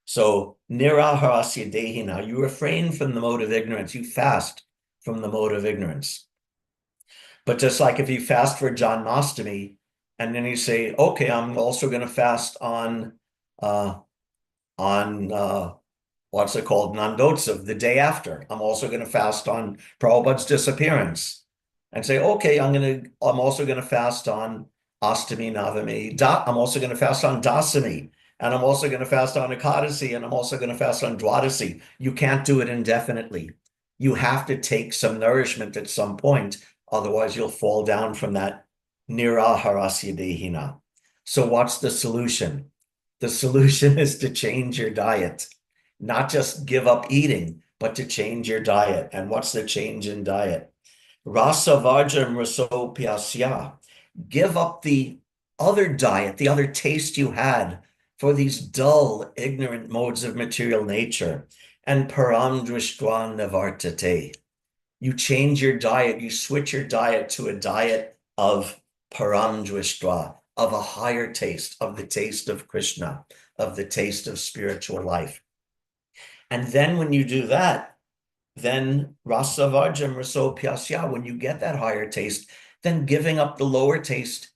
So niraharasya dehina, you refrain from the mode of ignorance, you fast from the mode of ignorance. But just like if you fast for Janmashtami, and then you say, okay, I'm also going to fast on what's it called, Nandotsav, the day after. I'm also going to fast on Prabhupada's disappearance, and say, okay, I'm also going to fast on Astami, Navami. I'm also going to fast on Dasami, and I'm also going to fast on Ekadasi, and I'm also going to fast on Dwadasi. You can't do it indefinitely. You have to take some nourishment at some point, otherwise you'll fall down from that niraharasya dehina. So what's the solution? The solution is to change your diet. Not just give up eating, but to change your diet. And what's the change in diet? Rasa vajram raso pyasya. Give up the other diet, the other taste you had for these dull, ignorant modes of material nature. And param drishtva navartate. You change your diet, you switch your diet to a diet of param drishtva, of a higher taste, of the taste of Krishna, of the taste of spiritual life. And then when you do that, then rasa vajram raso pyasya, when you get that higher taste, then giving up the lower taste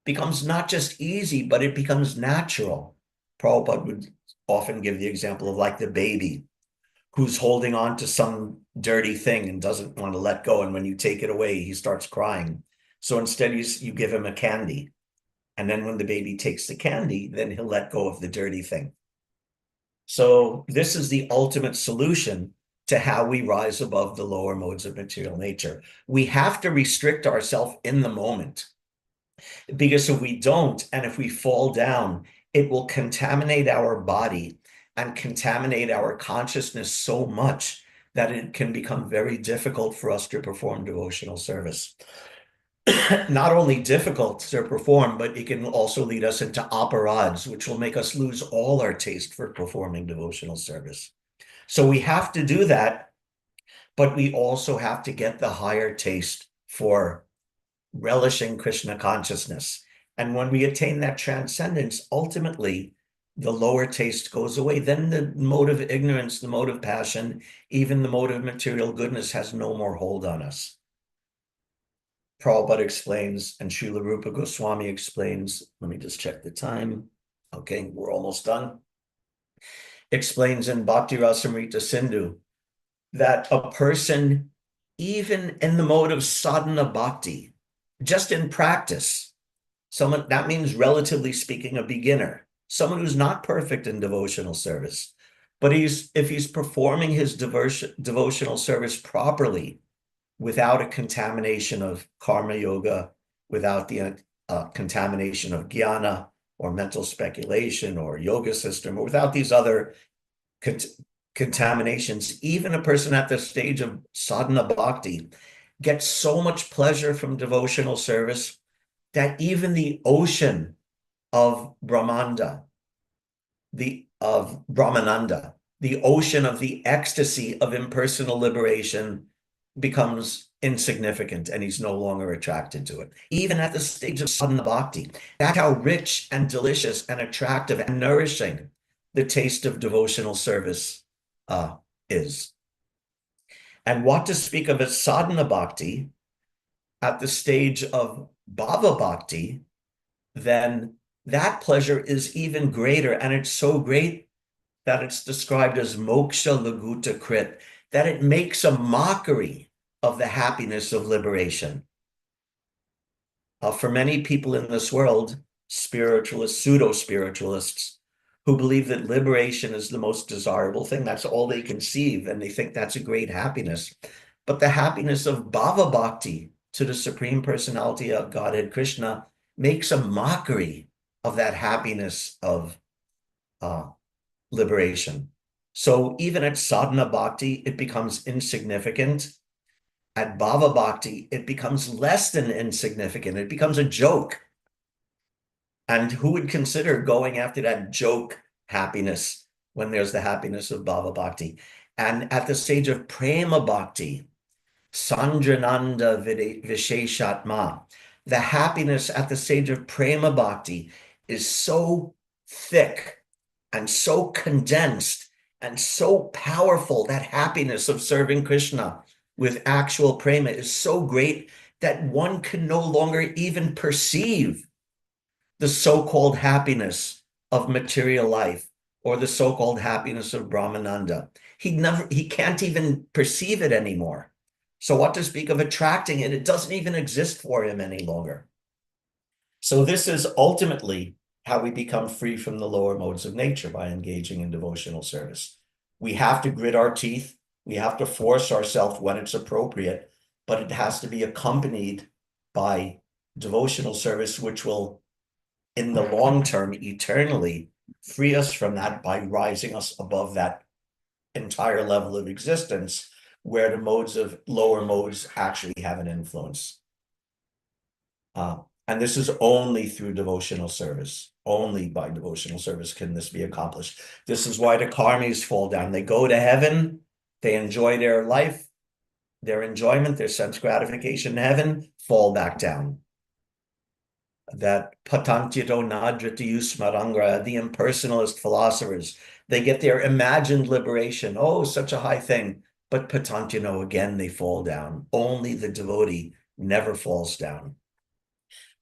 becomes not just easy, but it becomes natural. Prabhupada would often give the example of like the baby who's holding on to some dirty thing and doesn't want to let go. And when you take it away, he starts crying. So instead you give him a candy. And then when the baby takes the candy, then he'll let go of the dirty thing. So this is the ultimate solution to how we rise above the lower modes of material nature. We have to restrict ourselves in the moment, because if we don't, and if we fall down, it will contaminate our body and contaminate our consciousness so much that it can become very difficult for us to perform devotional service. Not only difficult to perform, but it can also lead us into aparads, which will make us lose all our taste for performing devotional service. So we have to do that, but we also have to get the higher taste for relishing Krishna consciousness. And when we attain that transcendence, ultimately, the lower taste goes away. Then the mode of ignorance, the mode of passion, even the mode of material goodness has no more hold on us. Prabhupada explains, and Srila Rupa Goswami explains, let me just check the time. Okay, we're almost done. Explains in Bhakti Rasamrita Sindhu that a person, even in the mode of sadhana bhakti, just in practice, someone, that means relatively speaking, a beginner, someone who's not perfect in devotional service, but if he's performing his devotional service properly, without a contamination of karma yoga, without the contamination of jnana or mental speculation or yoga system, or without these other contaminations, even a person at the stage of sadhana bhakti gets so much pleasure from devotional service that even the ocean of Brahmananda, the ocean of the ecstasy of impersonal liberation becomes insignificant and he's no longer attracted to it. Even at the stage of sadhana bhakti, that's how rich and delicious and attractive and nourishing the taste of devotional service is. And what to speak of as sadhana bhakti at the stage of bhava bhakti, then that pleasure is even greater. And it's so great that it's described as moksha laguta krit, that it makes a mockery of the happiness of liberation. For many people in this world, spiritualists, pseudo-spiritualists, who believe that liberation is the most desirable thing, that's all they conceive, and they think that's a great happiness. But the happiness of bhava bhakti to the Supreme Personality of Godhead Krishna makes a mockery of that happiness of liberation. So even at sadhana bhakti, it becomes insignificant. At bhava bhakti, it becomes less than insignificant. It becomes a joke. And who would consider going after that joke happiness when there's the happiness of bhava bhakti? And at the stage of prema bhakti, sandrananda visheshatma, the happiness at the stage of prema bhakti is so thick and so condensed and so powerful. That happiness of serving Krishna with actual prema is so great that one can no longer even perceive the so-called happiness of material life or the so-called happiness of Brahmananda. He can't even perceive it anymore. So what to speak of attracting it? It doesn't even exist for him any longer. So this is ultimately how we become free from the lower modes of nature, by engaging in devotional service. We have to grit our teeth. We have to force ourselves when it's appropriate, but it has to be accompanied by devotional service, which will, in the long term, eternally free us from that by rising us above that entire level of existence where the lower modes actually have an influence. And this is only through devotional service. Only by devotional service can this be accomplished. This is why the karmis fall down. They go to heaven, they enjoy their life, their enjoyment, their sense gratification in heaven, fall back down. That patantito nadrati smarangra, the impersonalist philosophers, they get their imagined liberation. Oh, such a high thing. But patantino, again, they fall down. Only the devotee never falls down.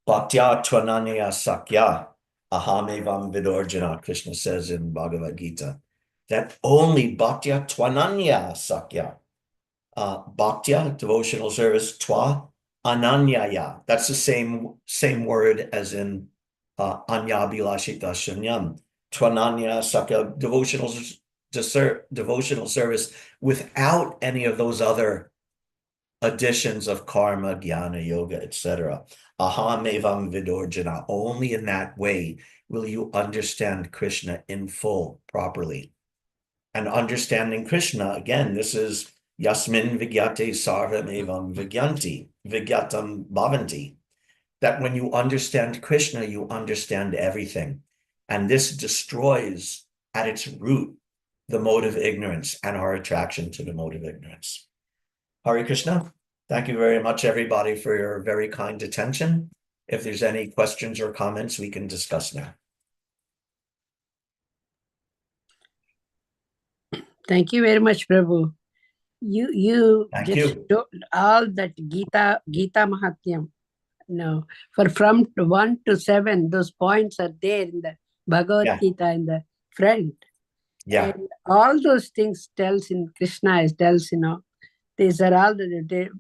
Bhaktya tvananya sakya ahamevam vidorjana, Krishna says in Bhagavad Gita, that only bhaktya tvananya sakya, bhaktya, devotional service, twa, ananyaya, that's the same word as in anya bilashita shanyam, tvananya sakya, devotional service without any of those other additions of karma, jnana, yoga, etc. Aham evam vidorjana. Only in that way will you understand Krishna in full, properly. And understanding Krishna, again, this is yasmin vigyate sarvam evam vigyatam bhavanti. That when you understand Krishna, you understand everything. And this destroys at its root the mode of ignorance and our attraction to the mode of ignorance. Hare Krishna. Thank you very much, everybody, for your very kind attention. If there's any questions or comments, we can discuss now. Thank you very much, Prabhu. You Thank just you. told all that Gita Mahatyam. No, for from 1 to 7, those points are there in the Bhagavad Gita in the front. Yeah. And all those things tells in Krishna, tells, these are all the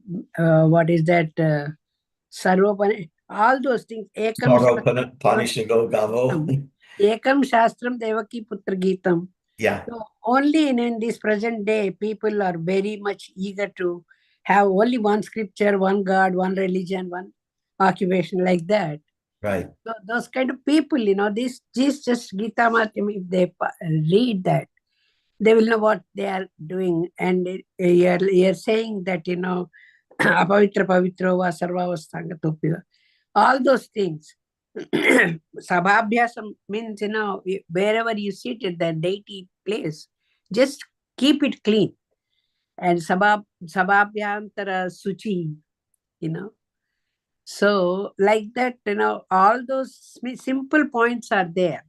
what is that? Sarvapana, all those things. Panishago Gavo. Ekam Shastram Devaki Putra Geetam. Yeah. So only in this present day, people are very much eager to have only one scripture, one God, one religion, one occupation, like that. Right. So those kind of people, this just Gita Matyam, if they read that, they will know what they are doing. And you're saying that, apavitra pavitro va sarvavastangatopi, all those things. Sabhabhyasam means, wherever you sit at the deity place, just keep it clean. And sababhyantara suchi, you know. So like that, all those simple points are there.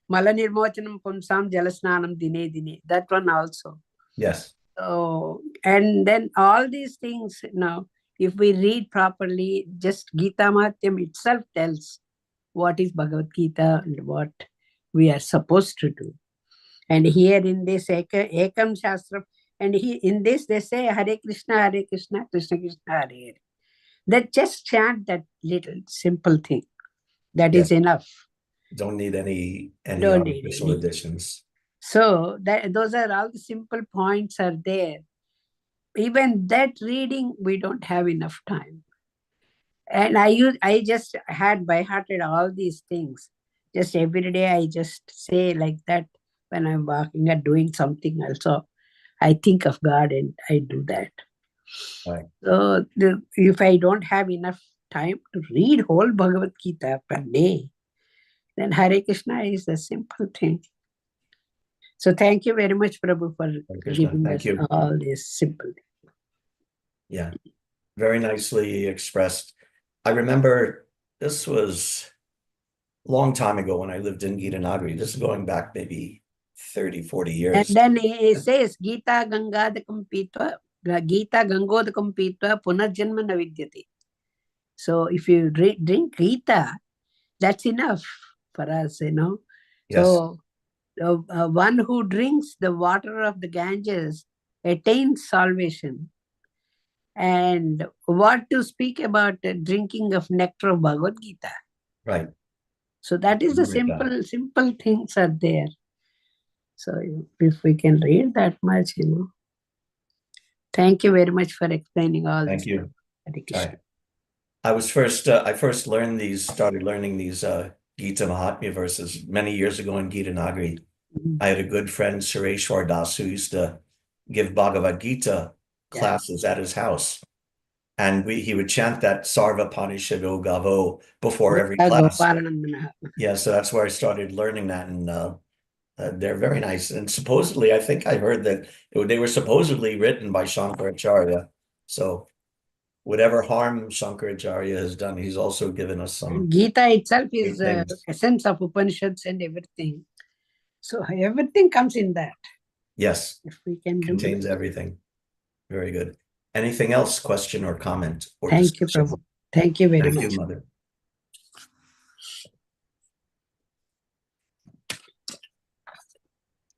Mala nirmochanam pumsam jalasnanam dine dine. That one also. Yes. So, and then all these things, if we read properly, just Gita Mahatyam itself tells what is Bhagavad Gita and what we are supposed to do. And here in this Ekam Shastram, and in this they say Hare Krishna, Krishna Krishna, Hare Hare. They just chant that little simple thing. That is enough. Don't need any Don't need artificial any. additions. So those are all the simple points are there. Even that reading, we don't have enough time. And I just had by hearted all these things. Just every day I just say like that when I'm walking or doing something also. I think of God and I do that. Right. So if I don't have enough time to read whole Bhagavad Gita per day, then Hare Krishna is a simple thing. So thank you very much, Prabhu, for giving us all this simple thing. Yeah, very nicely expressed. I remember this was a long time ago when I lived in Gita Nagari. This is going back maybe 30, 40 years. And then he says, Gita Gangadakam Pitva, Gita Gangodakam Pitva, Punarjanma na vidyate. So if you drink Gita, that's enough for us, Yes. So one who drinks the water of the Ganges attains salvation. And what to speak about drinking of nectar of Bhagavad Gita. Right. So that is the simple things are there. So if we can read that much, Thank you very much for explaining all this. Thank you. Right. I first started learning these Gita Mahatmya verses many years ago in Gita Nagari. I had a good friend, HG Dāsa, who used to give Bhagavad Gita classes at his house. And he would chant that Sarva Panishado Gavo before every class. Yeah, so that's where I started learning that. And they're very nice. And supposedly, I think I heard that they were supposedly written by Shankaracharya. So whatever harm Shankaracharya has done, he's also given us some. Gita itself is the essence of Upanishads and everything. So everything comes in that. Yes. If we can contains everything. Very good. Anything else, question or comment? Or Thank you, Prabhu. Thank you very much. Thank you, Mother.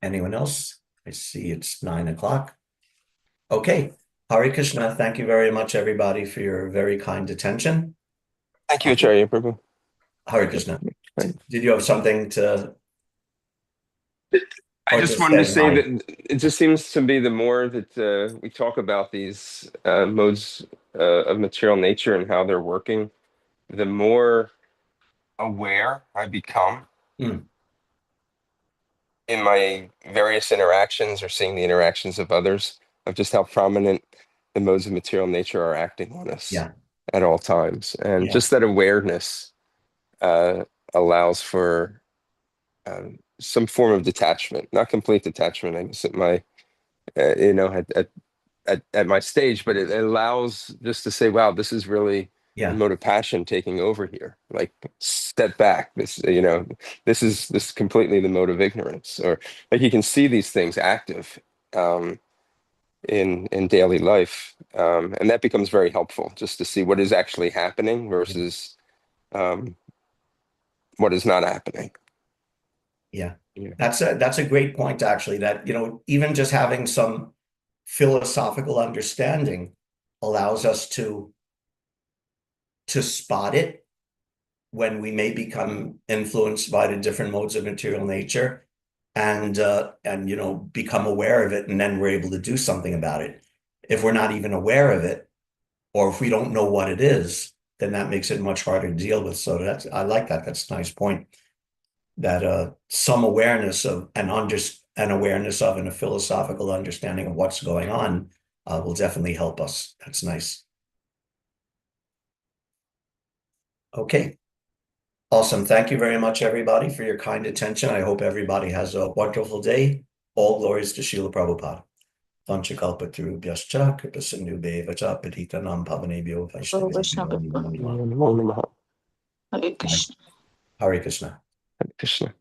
Anyone else? I see it's 9 o'clock. Okay. Hare Krishna. Thank you very much, everybody, for your very kind attention. Thank you, Ācārya Prabhu. Hare Krishna. Did you have something to? I just wanted to say that it just seems to be the more that we talk about these modes of material nature and how they're working, the more aware I become in my various interactions or seeing the interactions of others of just how prominent the modes of material nature are acting on us at all times. And just that awareness allows for some form of detachment, not complete detachment. I guess at my, at my stage, but it allows just to say, wow, this is really the mode of passion taking over here. Like, step back. This is completely the mode of ignorance. Or like you can see these things active in daily life, and that becomes very helpful just to see what is actually happening versus what is not happening. Yeah. That's a great point, actually, that, even just having some philosophical understanding allows us to spot it when we may become influenced by the different modes of material nature and become aware of it, and then we're able to do something about it. If we're not even aware of it, or if we don't know what it is, then that makes it much harder to deal with. So I like that. That's a nice point. That some awareness of and a philosophical understanding of what's going on will definitely help us. That's nice. Okay. Awesome. Thank you very much, everybody, for your kind attention. I hope everybody has a wonderful day. All glories to Srila Prabhupada. Vanchakalpatarubhyascha kripasindubheva-cha patitanam pavanebhyo vaishnavebhyo namo namaha. Hare Krishna. Hare Krishna. Hare Krishna.